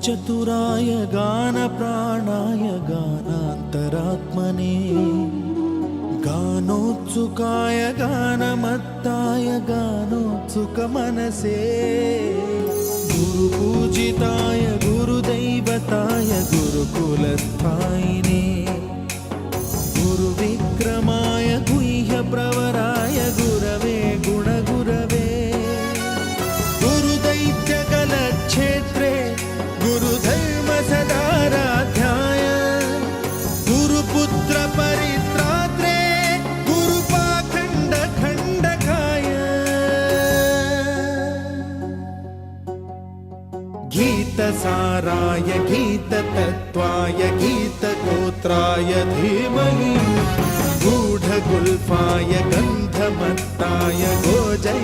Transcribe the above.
चतुराय गानप्राणाय गानान्तरात्मने गानोत्सुकाय गानमत्ताय गानोत्सुकमनसे गुरुपूजिताय गुरुदैवताय गुरुकुलस्थायिने गुरुविक्रमाय गुह्यप्रवराय गुरवे गुणगुरवे गुरुदैत्यकलक्षेत्रे गुरुधर्मसदाराध्याय गुरुपुत्रपरित्रात्रे गुरुपाखण्डखण्डकाय गीतसाराय गीततत्त्वाय गीतगोत्राय धीमहि गूढगुल्फाय गन्धमत्ताय गोजय